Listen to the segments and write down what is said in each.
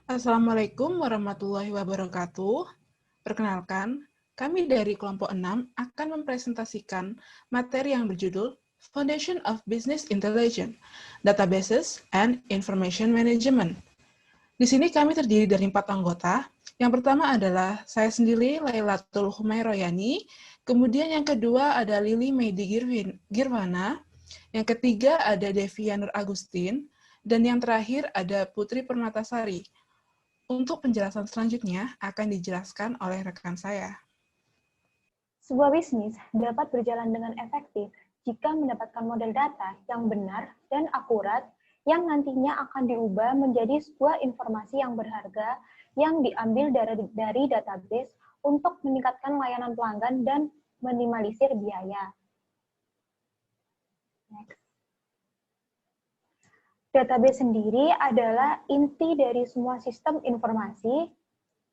Assalamualaikum warahmatullahi wabarakatuh. Perkenalkan, kami dari kelompok 6 akan mempresentasikan materi yang berjudul Foundation of Business Intelligence, Databases and Information Management. Di sini kami terdiri dari 4 anggota. Yang pertama adalah saya sendiri, Lailatul Humayroyani. Kemudian yang kedua ada Lili Meidi Girwana. Yang ketiga ada Devia Nur Agustin. Dan yang terakhir ada Putri Permatasari. Untuk penjelasan selanjutnya akan dijelaskan oleh rekan saya. Sebuah bisnis dapat berjalan dengan efektif jika mendapatkan model data yang benar dan akurat yang nantinya akan diubah menjadi sebuah informasi yang berharga yang diambil dari database untuk meningkatkan layanan pelanggan dan minimalisir biaya. Next. Database sendiri adalah inti dari semua sistem informasi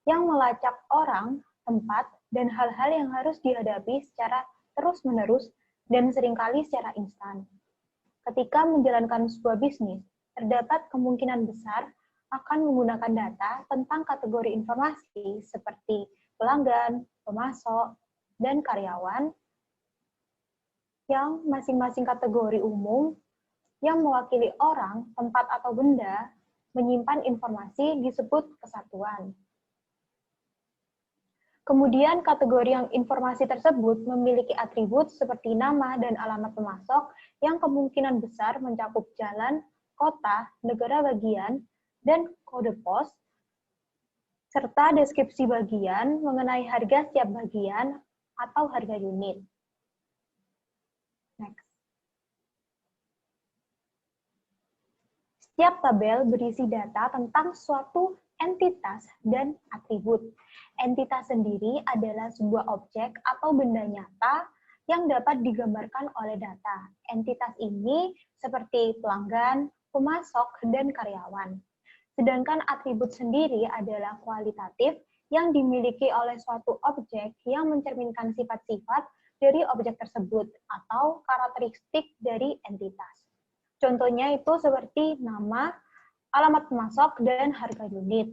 yang melacak orang, tempat, dan hal-hal yang harus dihadapi secara terus-menerus dan seringkali secara instan. Ketika menjalankan sebuah bisnis, terdapat kemungkinan besar akan menggunakan data tentang kategori informasi seperti pelanggan, pemasok, dan karyawan yang masing-masing kategori umum yang mewakili orang, tempat, atau benda menyimpan informasi disebut kesatuan. Kemudian kategori yang informasi tersebut memiliki atribut seperti nama dan alamat pemasok yang kemungkinan besar mencakup jalan, kota, negara bagian, dan kode pos, serta deskripsi bagian mengenai harga setiap bagian atau harga unit. Next. Setiap tabel berisi data tentang suatu entitas dan atribut. Entitas sendiri adalah sebuah objek atau benda nyata yang dapat digambarkan oleh data. Entitas ini seperti pelanggan, pemasok, dan karyawan. Sedangkan atribut sendiri adalah kualitatif yang dimiliki oleh suatu objek yang mencerminkan sifat-sifat dari objek tersebut atau karakteristik dari entitas. Contohnya itu seperti nama, alamat pemasok, dan harga unit.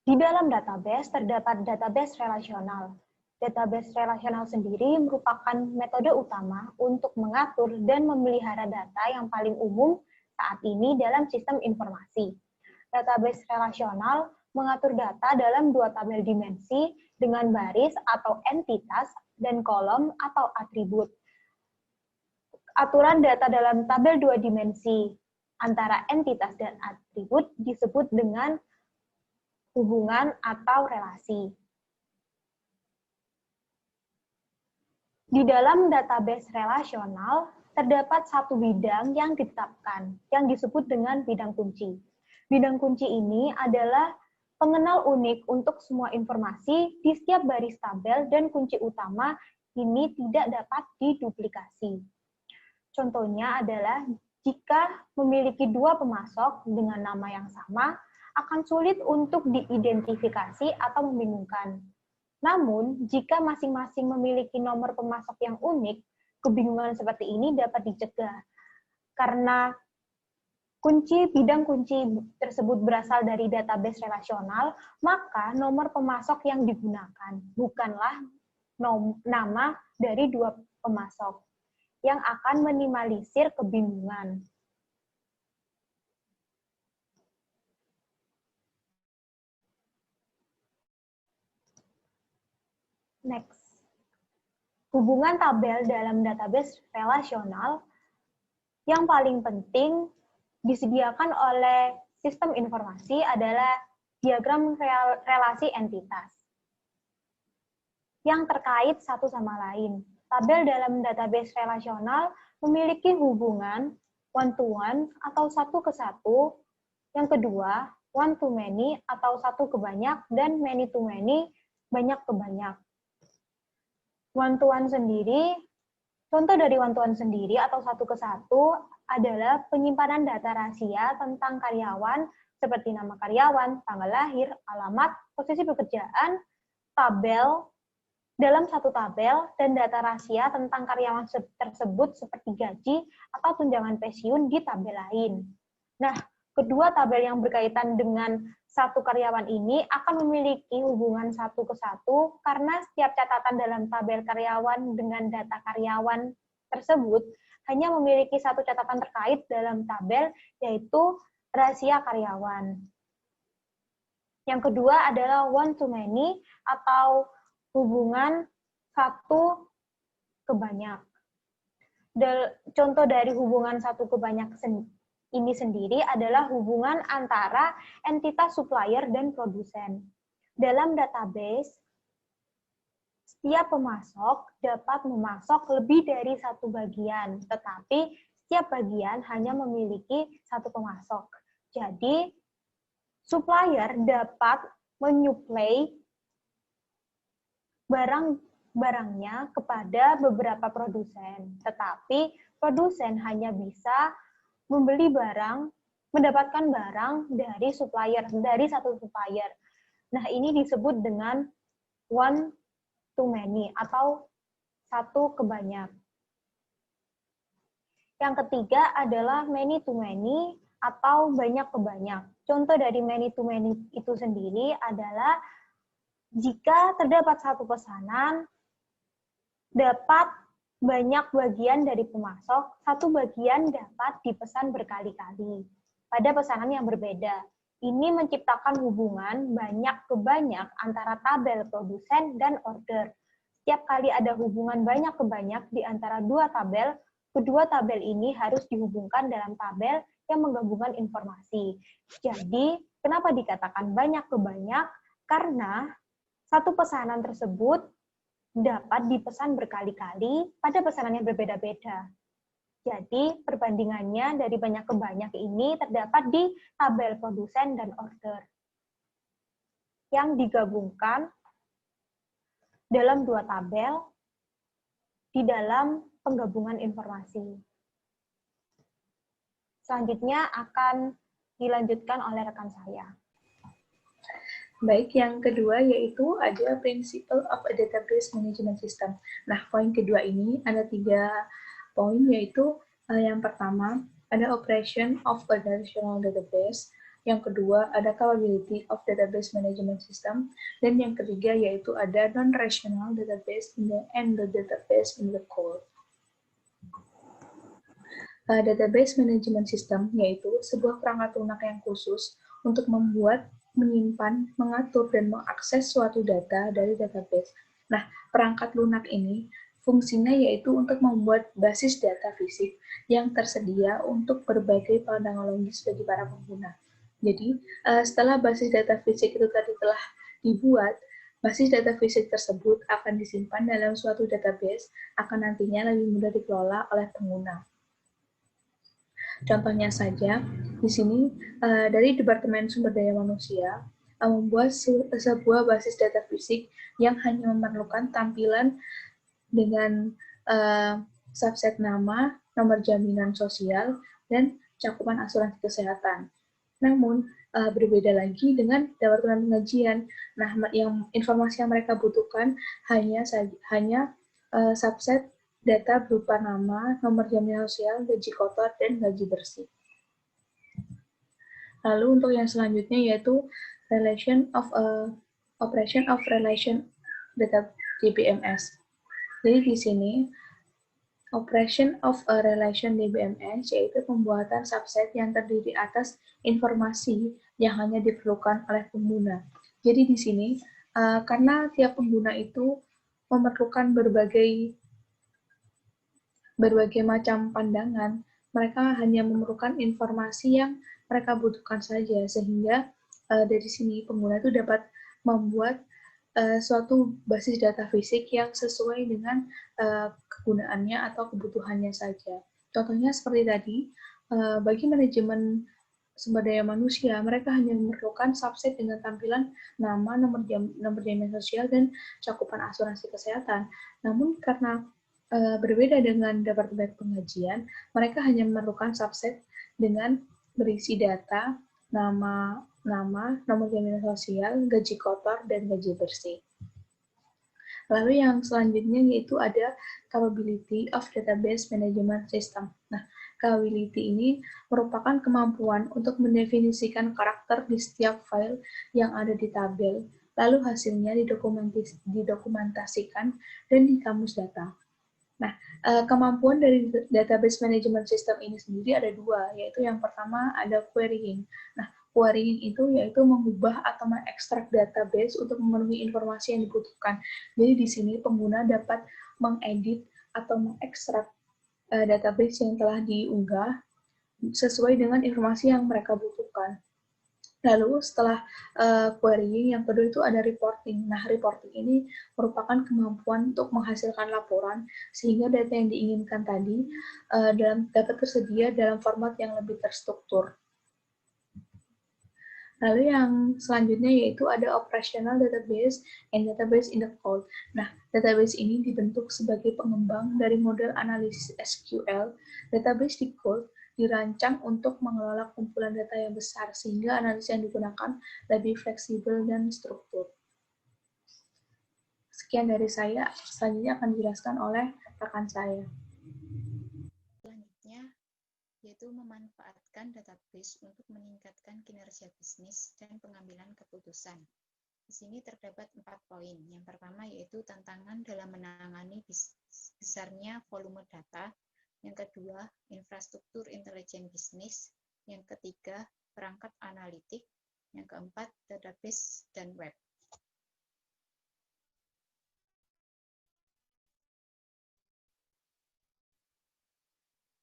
Di dalam database terdapat database relasional. Database relasional sendiri merupakan metode utama untuk mengatur dan memelihara data yang paling umum saat ini dalam sistem informasi. Database relasional mengatur data dalam dua tabel dimensi dengan baris atau entitas dan kolom atau atribut. Aturan data dalam tabel dua dimensi antara entitas dan atribut disebut dengan hubungan atau relasi. Di dalam database relasional, terdapat satu bidang yang ditetapkan, yang disebut dengan bidang kunci. Bidang kunci ini adalah pengenal unik untuk semua informasi di setiap baris tabel dan kunci utama ini tidak dapat diduplikasi. Contohnya adalah jika memiliki dua pemasok dengan nama yang sama, akan sulit untuk diidentifikasi atau membingungkan. Namun, jika masing-masing memiliki nomor pemasok yang unik, kebingungan seperti ini dapat dicegah. Karena bidang kunci tersebut berasal dari database relasional, maka nomor pemasok yang digunakan bukanlah nama dari dua pemasok yang akan minimalisir kebingungan. Next. Hubungan tabel dalam database relasional yang paling penting disediakan oleh sistem informasi adalah diagram relasi entitas yang terkait satu sama lain. Tabel dalam database relasional memiliki hubungan one-to-one atau satu ke satu, yang kedua one-to-many atau satu ke banyak, dan many-to-many banyak ke banyak. One-to-one sendiri, contoh dari one-to-one sendiri atau satu ke satu adalah penyimpanan data rahasia tentang karyawan seperti nama karyawan, tanggal lahir, alamat, posisi pekerjaan, tabel, dalam satu tabel dan data rahasia tentang karyawan tersebut seperti gaji atau tunjangan pensiun di tabel lain. Nah, kedua tabel yang berkaitan dengan satu karyawan ini akan memiliki hubungan satu ke satu karena setiap catatan dalam tabel karyawan dengan data karyawan tersebut hanya memiliki satu catatan terkait dalam tabel, yaitu rahasia karyawan. Yang kedua adalah one to many atau hubungan satu ke banyak. Contoh dari hubungan satu ke banyak ini sendiri adalah hubungan antara entitas supplier dan produsen. Dalam database, setiap pemasok dapat memasok lebih dari satu bagian, tetapi setiap bagian hanya memiliki satu pemasok. Jadi, supplier dapat menyuplai barang-barangnya kepada beberapa produsen, tetapi produsen hanya bisa mendapatkan barang dari supplier, dari satu supplier. Nah, ini disebut dengan one to many atau satu ke banyak. Yang ketiga adalah many to many atau banyak ke banyak. Contoh dari many to many itu sendiri adalah jika terdapat satu pesanan, dapat banyak bagian dari pemasok, satu bagian dapat dipesan berkali-kali pada pesanan yang berbeda. Ini menciptakan hubungan banyak ke banyak antara tabel produsen dan order. Setiap kali ada hubungan banyak ke banyak di antara dua tabel, kedua tabel ini harus dihubungkan dalam tabel yang menggabungkan informasi. Jadi, kenapa dikatakan banyak ke banyak? Karena satu pesanan tersebut dapat dipesan berkali-kali pada pesanan yang berbeda-beda. Jadi, perbandingannya dari banyak ke banyak ini terdapat di tabel produsen dan order yang digabungkan dalam dua tabel di dalam penggabungan informasi. Selanjutnya akan dilanjutkan oleh rekan saya. Baik, yang kedua yaitu ada Principle of a Database Management System. Nah, poin kedua ini ada 3 poin, yaitu yang pertama ada Operation of a Relational Database, yang kedua ada Capability of Database Management System, dan yang ketiga yaitu ada Non-Relational Database and the Database in the Core. Database Management System yaitu sebuah perangkat lunak yang khusus untuk membuat, menyimpan, mengatur, dan mengakses suatu data dari database. Nah, perangkat lunak ini fungsinya yaitu untuk membuat basis data fisik yang tersedia untuk berbagai pandangan logis bagi para pengguna. Jadi, setelah basis data fisik itu tadi telah dibuat, basis data fisik tersebut akan disimpan dalam suatu database, akan nantinya lebih mudah dikelola oleh pengguna. Contohnya saja, di sini dari Departemen Sumber Daya Manusia membuat sebuah basis data fisik yang hanya memerlukan tampilan dengan subset nama, nomor jaminan sosial, dan cakupan asuransi kesehatan. Namun, berbeda lagi dengan Departemen Pengajian. Nah, yang informasi yang mereka butuhkan hanya subset data berupa nama, nomor jaminan sosial, gaji kotor, dan gaji bersih. Lalu untuk yang selanjutnya yaitu Operation of Relation Data DBMS. Jadi di sini Operation of a Relation DBMS yaitu pembuatan subset yang terdiri atas informasi yang hanya diperlukan oleh pengguna. Jadi di sini karena tiap pengguna itu memerlukan berbagai macam pandangan, mereka hanya memerlukan informasi yang mereka butuhkan saja, sehingga dari sini pengguna itu dapat membuat suatu basis data fisik yang sesuai dengan kegunaannya atau kebutuhannya saja. Contohnya seperti tadi, bagi manajemen sumber daya manusia, mereka hanya memerlukan subset dengan tampilan nama, nomor jaminan sosial, dan cakupan asuransi kesehatan. Namun karena berbeda dengan Departemen Pengajian, mereka hanya memerlukan subset dengan berisi data, nama, nomor jaminan sosial, gaji kotor, dan gaji bersih. Lalu yang selanjutnya yaitu ada capability of database management system. Nah, capability ini merupakan kemampuan untuk mendefinisikan karakter di setiap file yang ada di tabel, lalu hasilnya didokumentasikan dan di kamus data. Nah, kemampuan dari database management system ini sendiri ada dua, yaitu yang pertama ada querying. Nah, querying itu yaitu mengubah atau mengekstrak database untuk memenuhi informasi yang dibutuhkan. Jadi di sini pengguna dapat mengedit atau mengekstrak database yang telah diunggah sesuai dengan informasi yang mereka butuhkan. Lalu setelah querying, yang kedua itu ada reporting. Nah, reporting ini merupakan kemampuan untuk menghasilkan laporan sehingga data yang diinginkan tadi dapat tersedia dalam format yang lebih terstruktur. Lalu yang selanjutnya yaitu ada operational database and database in the cloud. Nah, database ini dibentuk sebagai pengembang dari model analisis SQL. Database di cloud dirancang untuk mengelola kumpulan data yang besar sehingga analisis yang digunakan lebih fleksibel dan struktur. Sekian dari saya, selanjutnya akan dijelaskan oleh rekan saya. Selanjutnya, yaitu memanfaatkan database untuk meningkatkan kinerja bisnis dan pengambilan keputusan. Di sini terdapat 4 poin. Yang pertama yaitu tantangan dalam menangani besarnya volume data. Yang kedua, infrastruktur intelijen bisnis. Yang ketiga, perangkat analitik. Yang keempat, database dan web.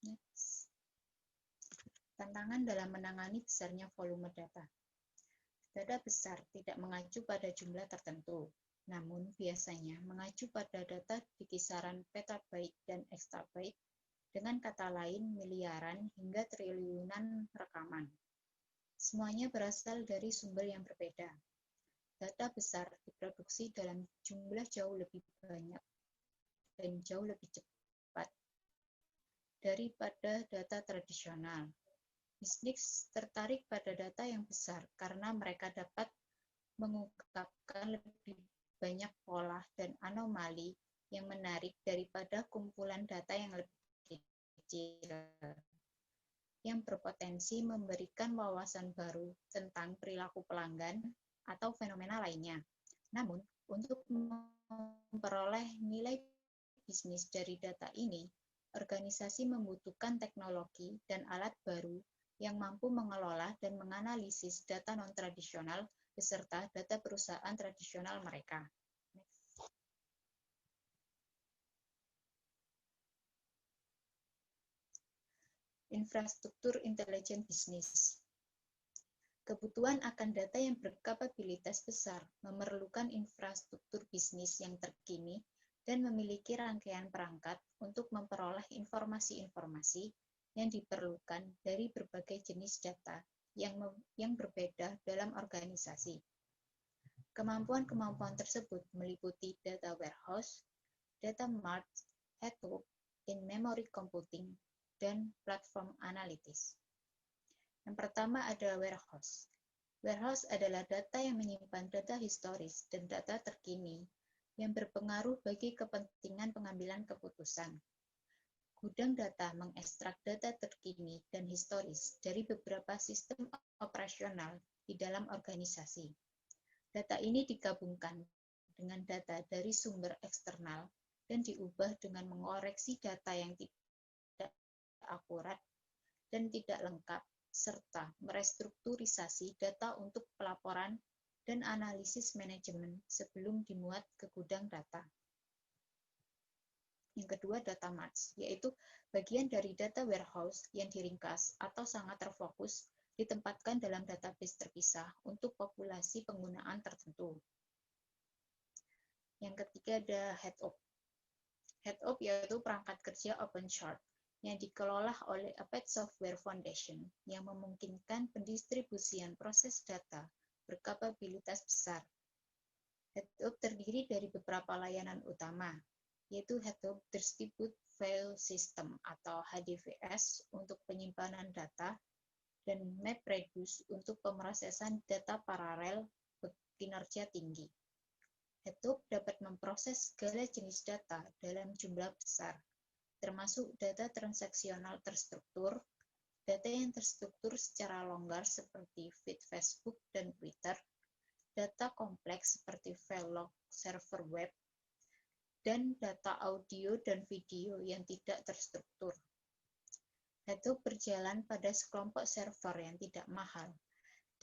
Next. Tantangan dalam menangani besarnya volume data. Data besar tidak mengacu pada jumlah tertentu, namun biasanya mengacu pada data di kisaran petabyte dan exabyte, dengan kata lain miliaran hingga triliunan rekaman. Semuanya berasal dari sumber yang berbeda. Data besar diproduksi dalam jumlah jauh lebih banyak dan jauh lebih cepat daripada data tradisional. Bisnis tertarik pada data yang besar karena mereka dapat mengungkapkan lebih banyak pola dan anomali yang menarik daripada kumpulan data yang lebih kecil, yang berpotensi memberikan wawasan baru tentang perilaku pelanggan atau fenomena lainnya. Namun, untuk memperoleh nilai bisnis dari data ini, organisasi membutuhkan teknologi dan alat baru yang mampu mengelola dan menganalisis data non-tradisional beserta data perusahaan tradisional mereka. Infrastruktur intelijen bisnis. Kebutuhan akan data yang berkapabilitas besar memerlukan infrastruktur bisnis yang terkini dan memiliki rangkaian perangkat untuk memperoleh informasi-informasi yang diperlukan dari berbagai jenis data yang berbeda dalam organisasi. Kemampuan-kemampuan tersebut meliputi data warehouse, data mart, Hadoop, in-memory computing, dan platform analitis. Yang pertama ada warehouse. Warehouse adalah data yang menyimpan data historis dan data terkini yang berpengaruh bagi kepentingan pengambilan keputusan. Gudang data mengekstrak data terkini dan historis dari beberapa sistem operasional di dalam organisasi. Data ini digabungkan dengan data dari sumber eksternal dan diubah dengan mengoreksi data yang tidak akurat dan tidak lengkap, serta merestrukturisasi data untuk pelaporan dan analisis manajemen sebelum dimuat ke gudang data. Yang kedua, data marts, yaitu bagian dari data warehouse yang diringkas atau sangat terfokus ditempatkan dalam database terpisah untuk populasi penggunaan tertentu. Yang ketiga ada Hadoop. Hadoop yaitu perangkat kerja OpenShift yang dikelola oleh Apache Software Foundation yang memungkinkan pendistribusian proses data berkapabilitas besar. Hadoop terdiri dari beberapa layanan utama, yaitu Hadoop Distributed File System atau HDFS untuk penyimpanan data dan MapReduce untuk pemrosesan data paralel berkinerja tinggi. Hadoop dapat memproses segala jenis data dalam jumlah besar, termasuk data transaksional terstruktur, data yang terstruktur secara longgar seperti feed Facebook dan Twitter, data kompleks seperti file log server web, dan data audio dan video yang tidak terstruktur. Hadoop berjalan pada sekelompok server yang tidak mahal,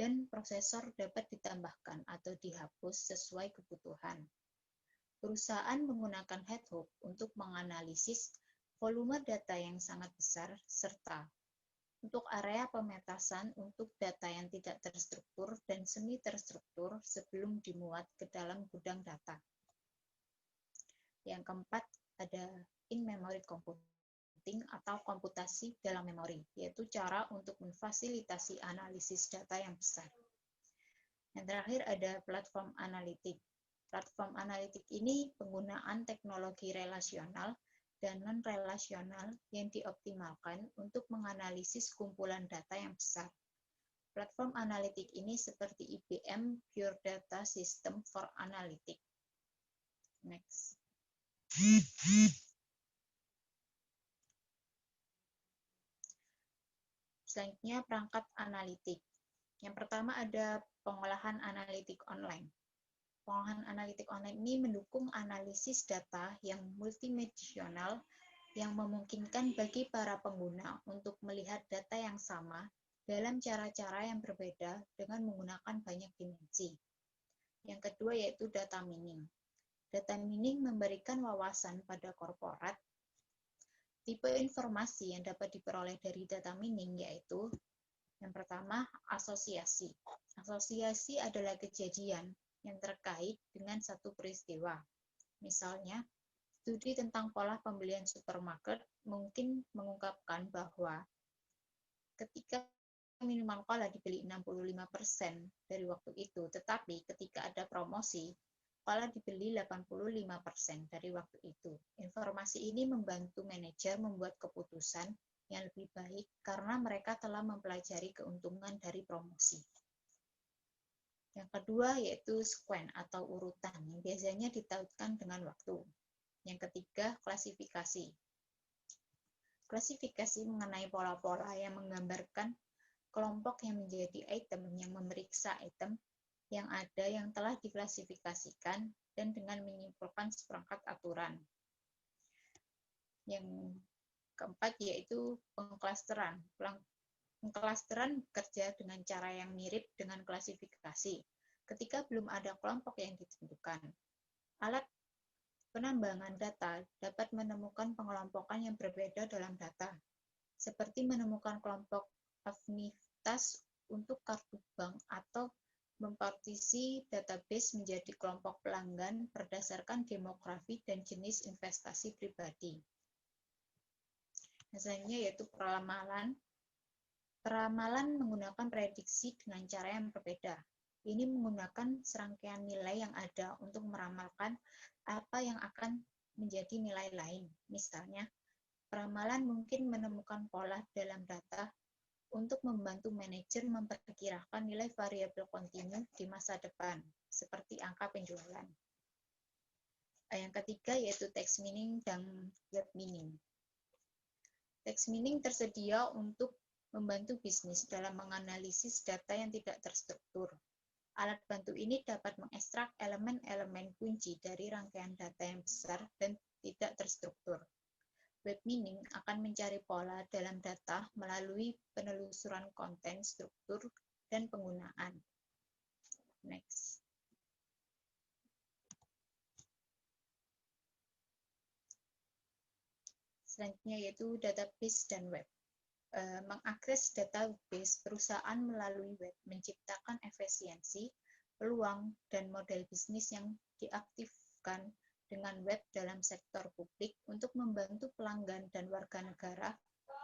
dan prosesor dapat ditambahkan atau dihapus sesuai kebutuhan. Perusahaan menggunakan Hadoop untuk menganalisis volume data yang sangat besar serta untuk area pemetasan untuk data yang tidak terstruktur dan semi terstruktur sebelum dimuat ke dalam gudang data. Yang keempat, ada in-memory computing atau komputasi dalam memori, yaitu cara untuk memfasilitasi analisis data yang besar. Yang terakhir ada platform analitik. Platform analitik ini penggunaan teknologi relasional dan non-relasional yang dioptimalkan untuk menganalisis kumpulan data yang besar. Platform analitik ini seperti IBM Pure Data System for Analytics. Next. Selanjutnya perangkat analitik. Yang pertama ada pengolahan analitik online. Pengolahan analitik online ini mendukung analisis data yang multidimensional yang memungkinkan bagi para pengguna untuk melihat data yang sama dalam cara-cara yang berbeda dengan menggunakan banyak dimensi. Yang kedua yaitu data mining. Data mining memberikan wawasan pada korporat. Tipe informasi yang dapat diperoleh dari data mining yaitu yang pertama, asosiasi. Asosiasi adalah kejadian yang terkait dengan satu peristiwa. Misalnya, studi tentang pola pembelian supermarket mungkin mengungkapkan bahwa ketika minuman cola dibeli 65% dari waktu itu, tetapi ketika ada promosi, cola dibeli 85% dari waktu itu. Informasi ini membantu manajer membuat keputusan yang lebih baik karena mereka telah mempelajari keuntungan dari promosi. Yang kedua yaitu sequen atau urutan yang biasanya ditautkan dengan waktu. Yang ketiga, klasifikasi. Klasifikasi mengenai pola-pola yang menggambarkan kelompok yang menjadi item yang memeriksa item yang ada yang telah diklasifikasikan dan dengan menyimpulkan seperangkat aturan. Yang keempat yaitu pengklasteran. Pengklasteran bekerja dengan cara yang mirip dengan klasifikasi. Ketika belum ada kelompok yang ditentukan, alat penambangan data dapat menemukan pengelompokan yang berbeda dalam data, seperti menemukan kelompok afinitas untuk kartu bank atau mempartisi database menjadi kelompok pelanggan berdasarkan demografi dan jenis investasi pribadi. Misalnya yaitu peramalan. Peramalan menggunakan prediksi dengan cara yang berbeda. Ini menggunakan serangkaian nilai yang ada untuk meramalkan apa yang akan menjadi nilai lain. Misalnya, peramalan mungkin menemukan pola dalam data untuk membantu manajer memperkirakan nilai variabel kontinu di masa depan, seperti angka penjualan. Yang ketiga yaitu text mining dan web mining. Text mining tersedia untuk membantu bisnis dalam menganalisis data yang tidak terstruktur. Alat bantu ini dapat mengekstrak elemen-elemen kunci dari rangkaian data yang besar dan tidak terstruktur. Web mining akan mencari pola dalam data melalui penelusuran konten, struktur, dan penggunaan. Next. Selanjutnya yaitu database dan web. Mengakses database perusahaan melalui web menciptakan efisiensi, peluang, dan model bisnis yang diaktifkan dengan web dalam sektor publik untuk membantu pelanggan dan warga negara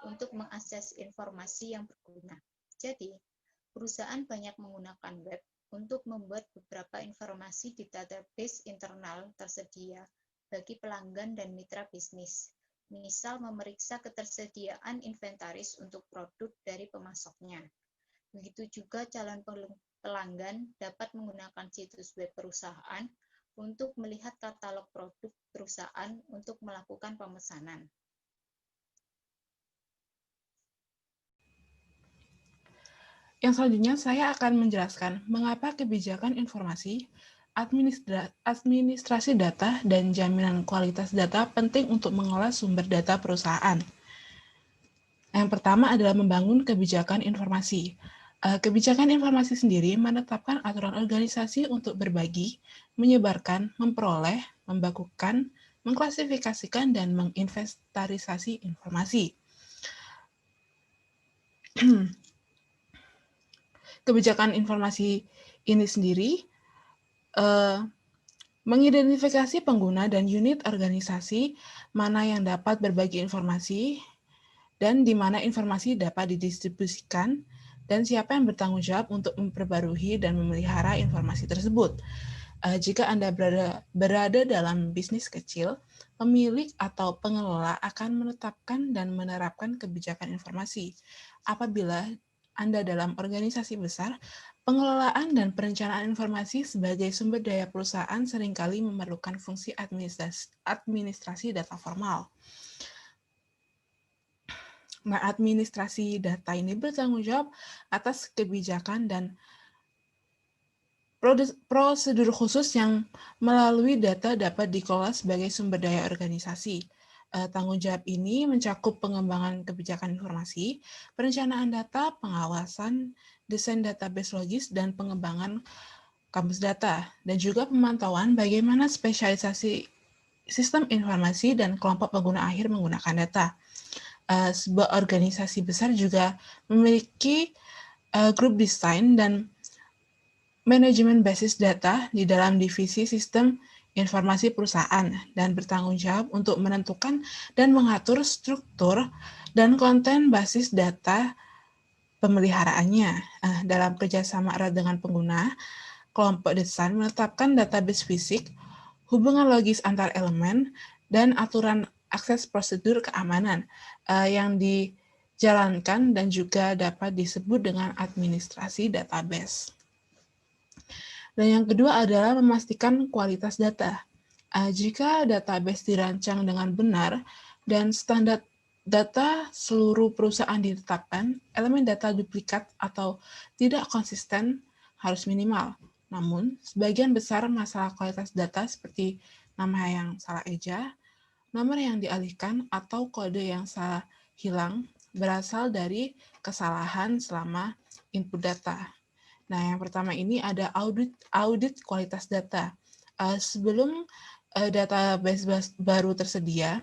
untuk mengakses informasi yang berguna. Jadi, perusahaan banyak menggunakan web untuk membuat beberapa informasi di database internal tersedia bagi pelanggan dan mitra bisnis. Misal memeriksa ketersediaan inventaris untuk produk dari pemasoknya. Begitu juga calon pelanggan dapat menggunakan situs web perusahaan untuk melihat katalog produk perusahaan untuk melakukan pemesanan. Yang selanjutnya saya akan menjelaskan mengapa kebijakan informasi, administrasi data, dan jaminan kualitas data penting untuk mengolah sumber data perusahaan. Yang pertama adalah membangun kebijakan informasi. Kebijakan informasi sendiri menetapkan aturan organisasi untuk berbagi, menyebarkan, memperoleh, membakukan, mengklasifikasikan, dan menginventarisasi informasi. Kebijakan informasi ini sendiri mengidentifikasi pengguna dan unit organisasi mana yang dapat berbagi informasi dan di mana informasi dapat didistribusikan dan siapa yang bertanggung jawab untuk memperbarui dan memelihara informasi tersebut. Jika Anda berada dalam bisnis kecil, pemilik atau pengelola akan menetapkan dan menerapkan kebijakan informasi. Apabila Anda dalam organisasi besar, pengelolaan dan perencanaan informasi sebagai sumber daya perusahaan seringkali memerlukan fungsi administrasi data formal. Nah, administrasi data ini bertanggung jawab atas kebijakan dan prosedur khusus yang melalui data dapat dikelola sebagai sumber daya organisasi. Tanggung jawab ini mencakup pengembangan kebijakan informasi, perencanaan data, pengawasan, desain database logis, dan pengembangan kampus data, dan juga pemantauan bagaimana spesialisasi sistem informasi dan kelompok pengguna akhir menggunakan data. Sebuah organisasi besar juga memiliki grup desain dan manajemen basis data di dalam divisi sistem informasi perusahaan dan bertanggung jawab untuk menentukan dan mengatur struktur dan konten basis data pemeliharaannya. Dalam kerjasama erat dengan pengguna, kelompok desain menetapkan database fisik, hubungan logis antar elemen, dan aturan akses prosedur keamanan yang dijalankan dan juga dapat disebut dengan administrasi database. Dan yang kedua adalah memastikan kualitas data. Jika database dirancang dengan benar dan standar data seluruh perusahaan ditetapkan, elemen data duplikat atau tidak konsisten harus minimal. Namun, sebagian besar masalah kualitas data seperti nama yang salah eja, nomor yang dialihkan, atau kode yang salah hilang berasal dari kesalahan selama input data. Nah, yang pertama ini ada audit kualitas data. Sebelum database baru tersedia,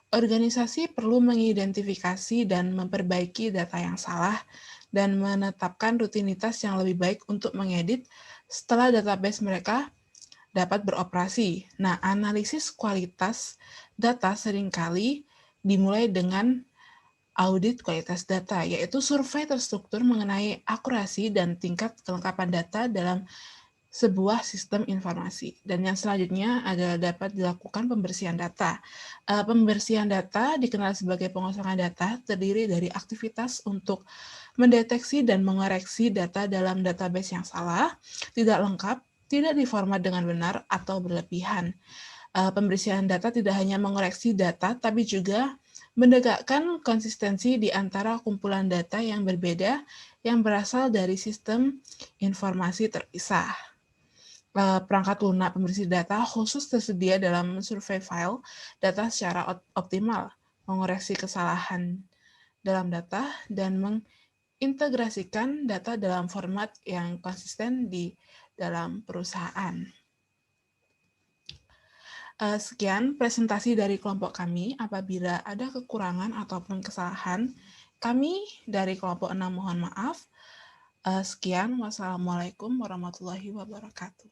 organisasi perlu mengidentifikasi dan memperbaiki data yang salah dan menetapkan rutinitas yang lebih baik untuk mengedit setelah database mereka dapat beroperasi. Nah, analisis kualitas data seringkali dimulai dengan audit kualitas data, yaitu survei terstruktur mengenai akurasi dan tingkat kelengkapan data dalam sebuah sistem informasi. Dan yang selanjutnya adalah dapat dilakukan pembersihan data. Pembersihan data dikenal sebagai pengosongan data, terdiri dari aktivitas untuk mendeteksi dan mengoreksi data dalam database yang salah, tidak lengkap, tidak diformat dengan benar, atau berlebihan. Pembersihan data tidak hanya mengoreksi data, tapi juga menegakkan konsistensi di antara kumpulan data yang berbeda yang berasal dari sistem informasi terpisah. Perangkat lunak pembersih data khusus tersedia dalam survei file data secara optimal, mengoreksi kesalahan dalam data, dan mengintegrasikan data dalam format yang konsisten di dalam perusahaan. Sekian presentasi dari kelompok kami. Apabila ada kekurangan ataupun kesalahan, kami dari kelompok 6 mohon maaf. Sekian, wassalamualaikum warahmatullahi wabarakatuh.